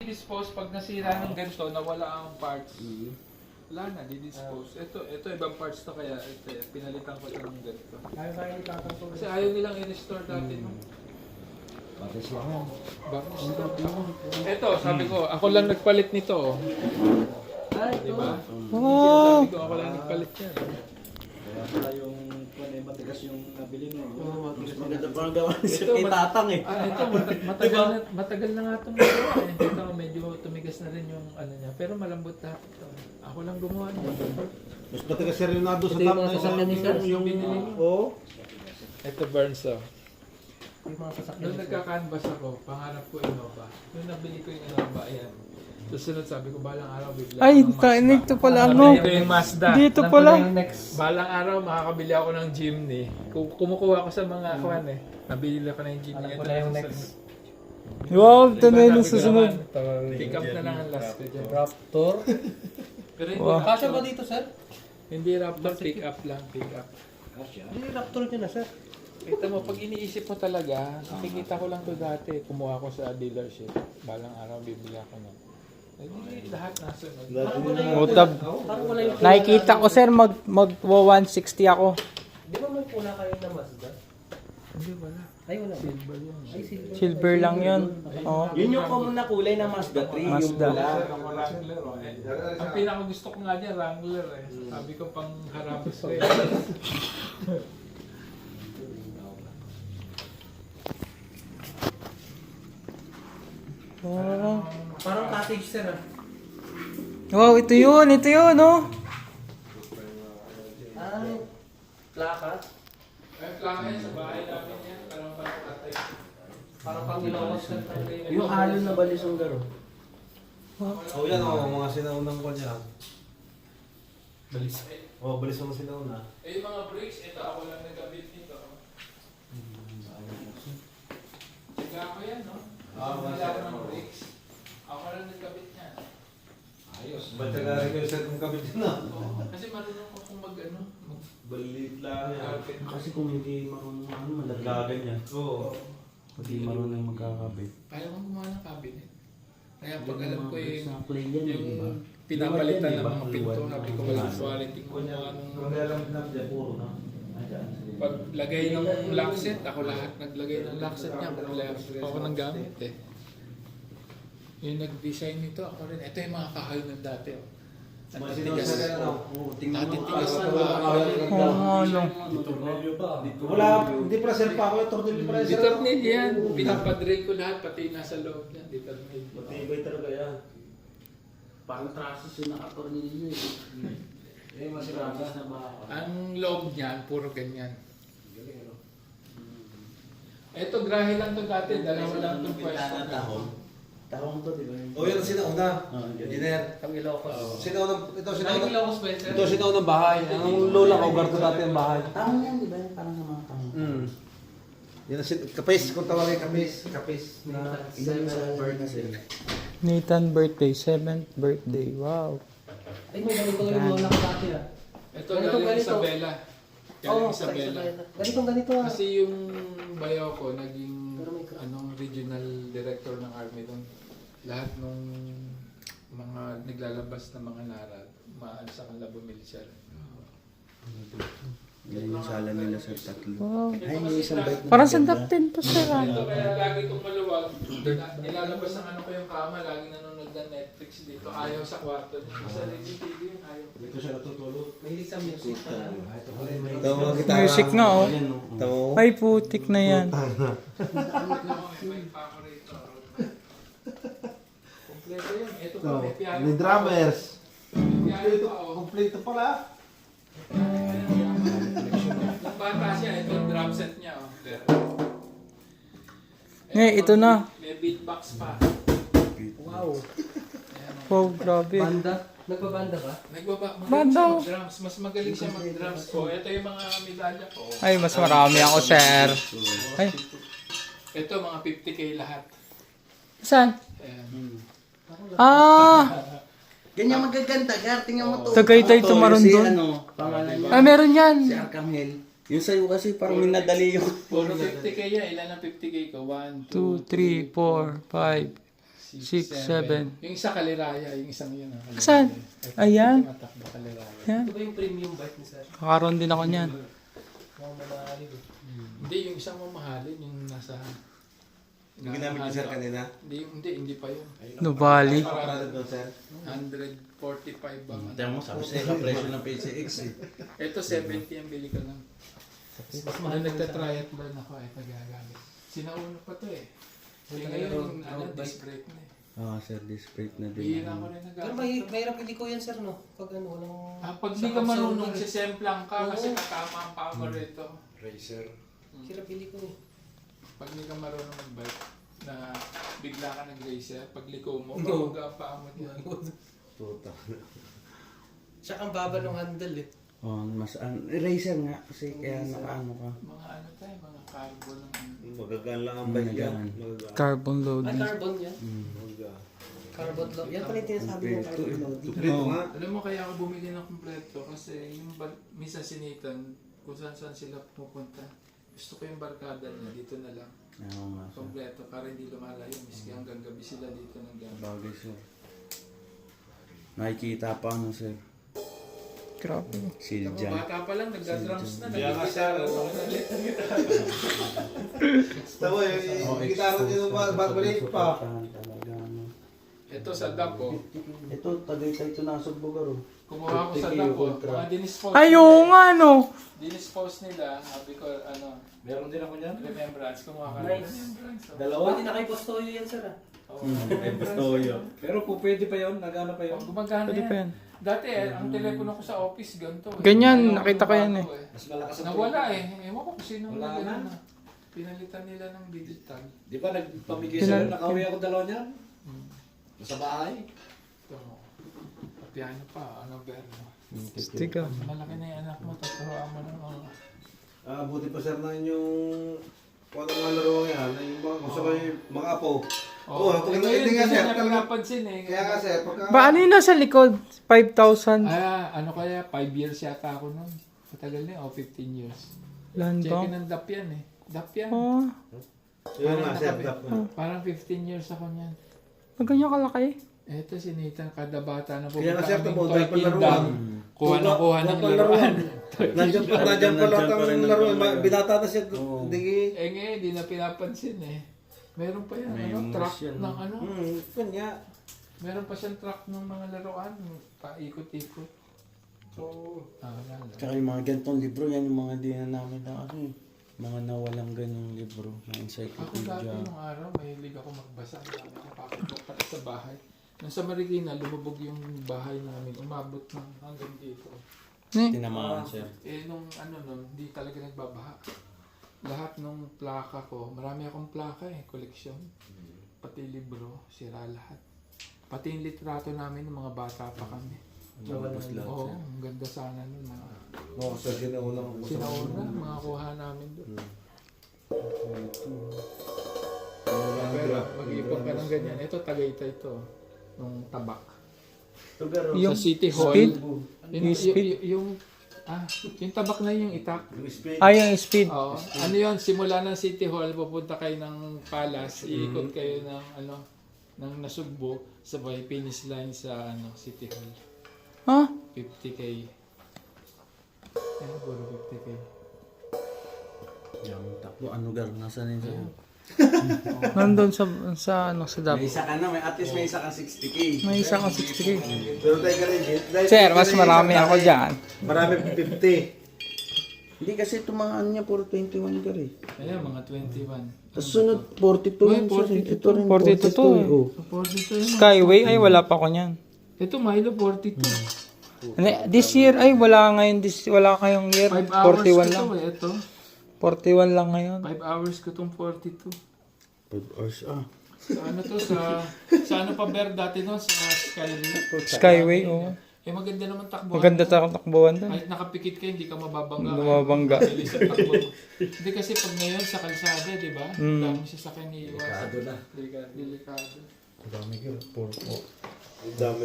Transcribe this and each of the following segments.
Dispose pag nasira ng ganito, nawala ang parts. Wala na, di-dispose. Ito ibang parts to kaya pinalitan ko ito ng ganito. Kasi ayaw nilang in-store dati. No? Ito, sabi ko, ako lang nagpalit nito. Oh. Diba? Wow! Sabi ko, ako lang nagpalit yan. Kaya pala yung matigas yung nabili mo. Mas maganda pa ang gawa ni Sir Tatang eh. Ito, matagal na nga itong gawa. Ito, medyo tumigas na rin yung ano niya. Pero malambot na ito. Ako lang gumawa niya. Mas matigas sir yung nado sa Ito yung top mga na sasakyan ni Sir. yung binili. Oo. Ito, Burns. Oh. Yung mga sasakyan Nung ni Sir. nagka-canvas ako, pangarap ko Innova. Nung nabili ko yung Innova, ayan. Susunod sabi ko, balang araw bigla Ay, ako ng Mazda. nito pala ano. Ito yung Mazda. Dito Alam ko pala. na yung next. Balang araw, makakabili ako ng Jimny. Kumukuha ako sa mga kwan eh. Nabili ko na yung Jimny. Alam ko Ito na yung susunod. next. Wow, ito na yung Sabi ko susunod. naman, pick up na lang ang last ko dyan. Raptor. Pero hindi Wow. Kasya Raptor. ba dito, Sir? Hindi Raptor, pick up lang, pick up. Kasya. Hindi Raptor nyo na, Sir. Kita mo, pag iniisip mo talaga, nakikita ko lang to dati. Kumuha ko sa dealership. Balang araw, bibili ako na. Hindi, lahat nasunod. Utab. Parang wala yung... Nakikita ko sir, mag 160 ako. Di ba may pula kayo na Mazda? Hindi, wala. Ay, wala. Silver yun. Ay, silver. Silver lang yun. Oo. Yun yung common na kulay ng Mazda 3. Yung Mazda. pula. Ako Wrangler, oh. Ang pinaka gusto ko nga dyan, Wrangler eh. Sabi ko pang harapos ko eh. Wow. Parang cottage, Sir. Ah. Wow, ito yun, oh. Ay, plaka. Ay, plaka yan sa bahay namin yan. Parang patay. Parang pang Ilocos na yung halo na balis ang garo. Oh, yan oh, mga sinaunang ko niya. Balis. Oh, balis mo sinauna. Eh, yung mga brakes, ito ako lang nagkabit nito. Tiga ako yan, no? Wala ako ng brakes. Ako lang nagkabit niyan. Ayos. Ba't tagari kayo sir kung kabit yun na? Kasi marunong akong mag-ano. Balit lang yan. Mag-carpet. Kasi kung hindi marunong malaglagan yan. Oo. Hindi marunong magkakabit. Kaya ko gumawa ng cabinet. Kaya pag alam ko Sa play yan, di ba? yung pinapalitan ng Diba? mga pinto, sabi ko walang quality ko Kung alam na dyan. Puro na. Ayan. pag lagay ng lock set, ako lahat naglagay ng lock set niya. Ako nang gamit eh. Yung nag-design nito, ako rin. Ito yung mga kahoy ng dati. Oh. Ang Mga titigas. sinauna ano. Natitigas na Oo, ano. Wala, hindi pa sir pa ako. Tornilyo pa rin sir. Ditornil yan. Pinapadrill ko lahat, pati nasa loob niya. Ditornil. Matibay talaga yan. Parang trasos yung nakatornilyo eh. Eh, masiragas na ba? Ang loob niyan, puro ganyan. Ito, grahe lang to dati. Dalawa lang itong pwesto. Tahong to, di ba? Oh, yan ang sinauna. Engineer. Pang Ilocos. Sinauna, ito Pang sinauna. Ilocos ba yun, Sir? Ito sinauna ng bahay. Ang lola ko, garto dati ang bahay. Tahong yan, di ba? Parang sa mga tahong. Yan ang kapis, kung tawagin kapis. Kapis. Na, Ilan sa birthday? Nathan birthday, 7th birthday. Wow. Ay, may ganito yung lola ko dati ah. Ito, Ganito, galing ganito. Isabela. Galing Isabela. Ganitong ganito ah. Kasi yung bayaw ko, naging Pero may crack. regional director ng army doon. Lahat nung mga naglalabas na mga narad, sa kanila bumili siya. Yan yung sala nila sa tatlo. Wow. Ay, may isang bite na Parang sa maganda. top 10 pa sir, ah. Ito kaya lagi itong maluwag. Nilalabas ng ano ko yung kama, lagi nanonood ng Netflix dito. Ayaw sa kwarto niya. Sa Reggie TV yun, ayaw. dito siya natutulog. May isang music pa lang. Ito pa rin may... Ito mga gitara. Music nga, oh. Ayan, oh. Ito mo. Ay, putik na yan. May favorito. Kompleto yun. Ito pa, may piano. May drummers. May piano Kompleto, pa, oh. kompleto pala. Nung bata siya, ito yung drum set niya. Oh. Ito na. May beatbox pa. Wow. Wow, grabe. Banda? Nagbabanda ba? Banda. Magaling siya mag-drums. Mas magaling siya mag-drums ko. Ito yung mga medalya ko. Ay, mas marami ako, sir. Ay, Ito, mga 50k lahat. saan? Ayan. Ah! Ganyan magaganda, Gar. Tingnan mo to. Tagaytay Ito, tumaron yung si doon. ano, pangalan niya. Ah, meron yan. Si Arcangel. Yung sa'yo kasi parang minadali yung... Puro 50k yan. Ilan ang 50k ko? 1, 2, 2, 3, 4, 5, 6, 7. Yung isa kaliraya, yung isang yun. Kaliraya. Saan? Ayan. Tumatakbo kaliraya. Yan. Ito ba yung premium bike ni sir? Kakaroon din ako niyan. Mga mamahali ko. Hindi, yung isang mamahalin, yung nasa... Yung ginamit ni sir kanina. Hindi pa yun. Nubali. Para doon sir. 145 ba? Tiyan mo, sabi sa'yo, kapresyo ng PCX eh. Ito 70 ang bili ko lang. Nung nagta-triathlon ako, ito gagamit. Sinauna pa to eh. Yung ngayon, disc brake na eh. Sir, disc brake na din. Bihira ko rin Pero nagamit. mahirap hindi ko yan sir no? Pag ano, walang... Pag di ka marunong sisemplang ka kasi katama ang paa mo rito. Hirap hindi ko eh. Pag di ka marunong mag-bike na bigla ka nag-racer, pag liko mo, mahuga ang paa mo dyan. Tuta. Tsaka ang baba ng handle eh. Mas eraser nga kasi kaya nakaano ka. Mga ano tayo, mga carbon ng Magagaan lang ang bike yan. Magagaan. Magagaan. Carbon Ay, loading. carbon yan. Magagaan. Carbon load. Yan pala yung tinasabi ng carbon loading. Tuprito nga. Alam mo kaya ako bumili ng kompleto kasi yung misa sinitan kung saan sila pupunta. Gusto ko yung barkada niya, dito na lang. Oo nga sir. Kompleto para hindi lumalayo. Miski hanggang gabi sila dito ng gamit. Bagay sir. Nakikita pa ano sir. Grabe. Silja. Bata pa lang, nagda-drums na. Kaya nga sir, Tama yung gitara nyo maliit pa. Talaga ano. Ito sa dapo. Ito, Tagaytay ito nasa Bugaro. Kumuha ko sa dapo. Mga dinispose. Ay, oo nga, no. Dinispose nila. Sabi ko, ano, Meron din ako niyan. remembrance. Kumuha ka ng Nice. remembrance. Oh. Dalawa. Pwede na kay Postoyo yan sir ah. Oo. May Postoyo. Pero po pwede pa yun, nag-ano pa yun. Gumagana Pwede pa yan. yan. Dati ang telepono ko sa office, ganito. Ganyan, Ayaw nakita ko yan bago Mas malakas ang Nawala eh. Ewan ko kung sino Wala na. na. na. Pinalitan nila ng digital. Di ba nagpamigay sila, nakauwi ako dalawa niyan? Sa bahay. Ito. Piano pa. Ano berno. Stick ah. Malaki na yung anak mo. Tuturuan mo ng mga. Buti pa sir na yung kung ano mga laro yan, yung mga gusto ko yung mga apo. Oo, hindi nga sir. Hindi na napansin eh. Kaya nga sir, pagka... Ba, ano yung nasa likod? 5,000? Ano kaya? 5 years yata ako nun. Matagal na o 15 years. Lan Check ba? in ng DAP yan eh. DAP yan. Oh, Yun nga sir, Parang 15 years ako niyan. ganyan kalaki. Eto sinitan kada bata na Kaya nga pupunta sir, kaming tamo, toy dahil kingdom. palaruan. Kuha ng laruan. Nandiyan pa lahat ang laro. Binata na siya. Hindi. Eh ngayon, di na pinapansin eh. Meron pa yan, May ano, mas truck yan, ng ano. Kanya. Meron pa siyang truck ng mga laruan. Paikot-ikot. Wala. Tsaka yung mga ganitong libro, yan yung mga di na namin na ano eh. Mga nawalang ganyang libro, mga Ako dati encyclopedia. nung araw, mahilig ako magbasa. Dami ako pakipok pati sa bahay. Nung sa Marikina, lumubog yung bahay namin. Umabot ng hanggang dito. Tinamaan sir. Nung hindi talaga nagbabaha. Lahat nung plaka ko, marami akong plaka koleksyon. Pati libro, sira lahat. Pati yung litrato namin ng mga bata pa kami. Lumabas lahat Oo, sir. ang ganda sana nun. Oo, sir, sinauna ko. Sinauna, mga kuha namin doon. Pero mag-iipon ka ng ganyan. Ito, Tagaytay ito. Nung tabak. Yung Sa City Hall. speed? Yung speed? Yung tabak na yung itak. Yung speed. Oo. Ano yun, simula ng City Hall, pupunta kayo ng Palace, iikot kayo ng ng Nasugbo, sabay finish line sa City Hall. Ha? 50k. Ayun, puro 50k. Yung takbo, ano gar, nasa na yun sir? Nandun sa Davao. May isa ka na, at least may isa kang 60k. May isa kang 60k. Pero tayo ka rin. Sir, mas marami ako dyan. Marami 50. Hindi kasi ito mga ano niya, puro 21 gar eh. Ayun, mga 21. Tapos sunod, 42 Uy, yun sir. 42. Ito rin, 42 to eh. Oh. 42 yun. Skyway, ay wala pa ko niyan. Ito, Milo, 42. This year, ay wala ngayon, wala kayong year. 5 hours 41 ko lang. to ito. 41 lang ngayon. 5 hours ko tong 42. 5 hours Sa ano to, sa ano pa Ber dati no, sa Skyway. Skyway, oo. Maganda naman takbuhan. Maganda takbuhan doon. Kahit nakapikit ka, hindi ka mababangga. Lumabangga. Bilis ang takbo mo. Hindi kasi pag ngayon sa kalsada, di ba? Dami siya sa kaniwa. Delikado na. Delikado. Dami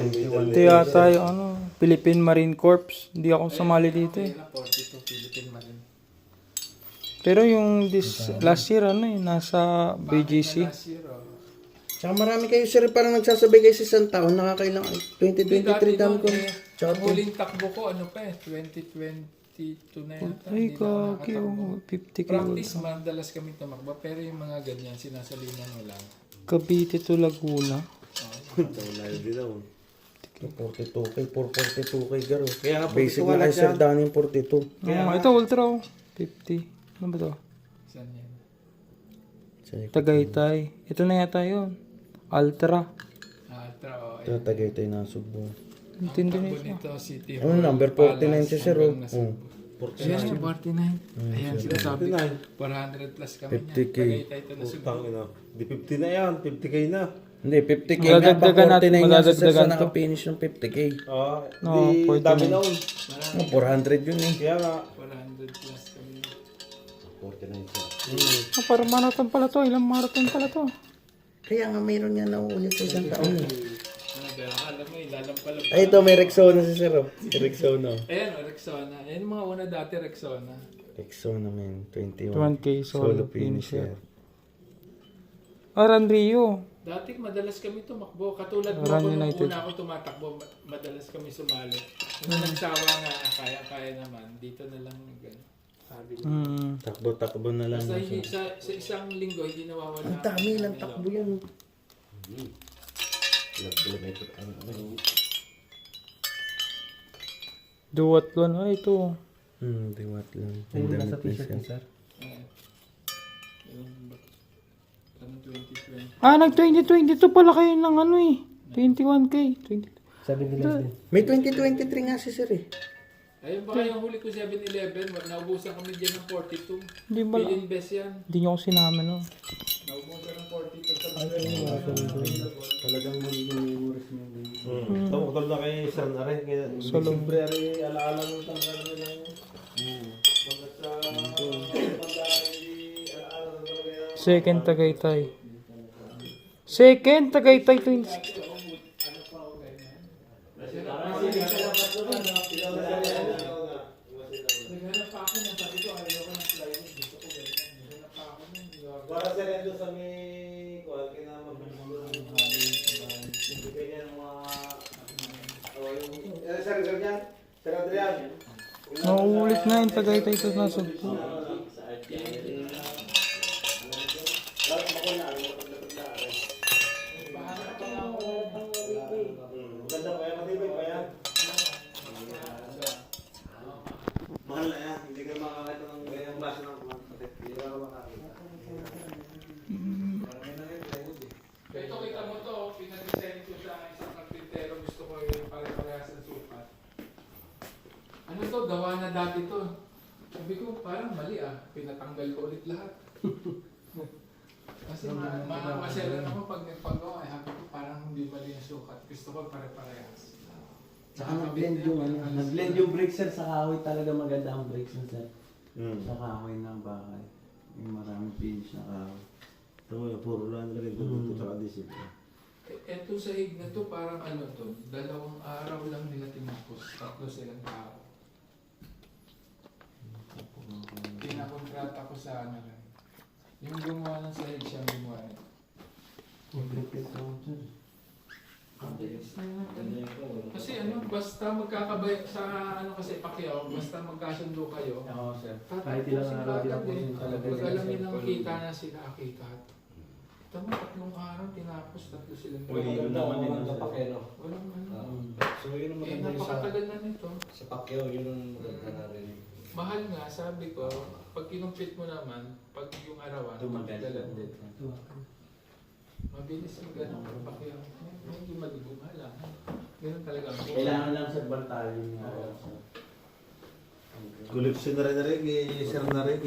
ng medal. Ito yata yung Philippine Marine Corps. Hindi ako sumali dito eh. 42 Philippine Marine. Pero yung last year, nasa BGC. Last year, Tsaka marami kayo sir, parang nagsasabay kayo sa isang taon, nakakailang Dati 2023 dami ko. noon, Tsaka ang huling takbo ko, ano pa eh, 2022 na yata. Ay, Hindi na ako kaki, nakatakbo. 50 Practice kilo. madalas kami tumakbo, pero yung mga ganyan, sinasalinan mo lang. Cavite to Laguna. Wala yun din ako. 42K, 442K garo. Kaya nga, Basic wala na kay siya. Sir Danny 42. Ito ultra oh. 50. Ano ba to? Saan yan? Tagaytay. Ito na yata yun. Ultra. Ito, Tagaytay na Subo. Intindi Takbo nito. nito, City Ano, Hall, number 49 si Sir, hanggang oh. nasa- Ayan, yung 49. Ayan, sinasabi ko. 400 plus kami 50K. niya. Tagaytay ito na Utang ina. Di 50 na yan, 50k na. Hindi, 50K na pa, Madadagdagan natin, 49 nga si Sir madadagdagan sa to. nakapinish ng 50K. Ah, No, di 49. dami na yun. 400 yun eh. Kaya nga. 400 plus kami. 49 siya. Parang marathon pala to. Ilang marathon pala to. Kaya nga mayroon nga nauulit sa isang taon eh. Pero alam mo, ilalampalam. Ay, ito may Rexona si Sir. Oh. Rexona. Ayan, Rexona. Ayan yung mga una dati, Rexona. Rexona man, 21. 21K solo finisher. Aran Rio. Dati madalas kami tumakbo. Katulad mo Run ako nung United. una ako tumatakbo, madalas kami sumali. Nung nagsawa nga, kaya naman. Dito na lang ganun. Sabi ko. Takbo-takbo na lang. Basta na hindi, siya. sa isang linggo, hindi nawawala. Ang dami ng takbo yan. Ilang kilometer. Duwat doon. Ay, ito. Diwat lang. Ang dami pa siya. Ayan. Anong 2020? Nag-2022 pala kayo ng ano eh. 21K. 20. May 2023 nga si Sir eh. Ayun ba yung huli ko 7-Eleven, naubusan kami dyan ng 42. Hindi ba? Bilin best yan. Hindi nyo ako sinama no. Naubusan ng 42 sa Talagang magiging memories mo din. Tawag na kay Sir na rin. Kaya siyempre rin alaala ng tanggal nila. Pagkat sa pagdaan, hindi alaala na talaga yan. Second Tagaytay. Second Tagaytay 26. Naghanap pa ako ng sabi ko, ayaw ko ng plywood. Gusto ko ganyan. Naghanap pa ako ng Para sa rin doon sa may kuwan, kinamabulong ng hindi kanya ng mga Sir yan? Sir Adrian? Nauulit na yung Tagaytay ito na sugpo. Ganda pa yan, matibay pa yan. Mahal na yan, hindi ka makakita ng ganyang basa ng pagkakat. Hindi ka makakita. Ito kita mo to, pinag-design ko sa isang karpintero. Gusto ko yung pare-parehas ng sukat. Ano to, gawa na dati to. Sabi ko, parang mali pinatanggal ko ulit lahat. Kasi maselan ako pag nagpagawa. Sabi ko, parang hindi mali yung sukat. Gusto ko pare-parehas. Saka nag-blend yung ano, nag-blend yung brakes sir sa kahoy, talaga maganda ang brakes nun sir. Sa kahoy ng bakay. Yung maraming finish na kahoy. Ito mo, puro lang rin ito sa adhesive. Eto sa hig na to, parang ano to, 2 araw lang nila tinapos. 3 silang tao. Pinakontrata ko sa ano rin. Yung gumawa ng sahig siyang gumawa nito. Kasi ano, basta magkakabay sa ano kasi Pacquiao, basta magkasundo kayo. Oo sir. Kahit ilang araw din talaga. Pag alam nilang kita na sila, akikat. Tama, 3 araw, tinapos, 3 silang Maganda naman din ang Pakero. Walang ano. So yun ang Eh, napakatagal na nito. sa Pacquiao, yun ang maganda na rin. Mahal nga, sabi ko, pag kinumpit mo naman, pag yung arawan, matagalan din. Mabilis yung ganun. Pacquiao. Medyo malibong lang. Ganun talaga. Kailangan lang sa bantalin nga. Collection na rin ni Sir na rin.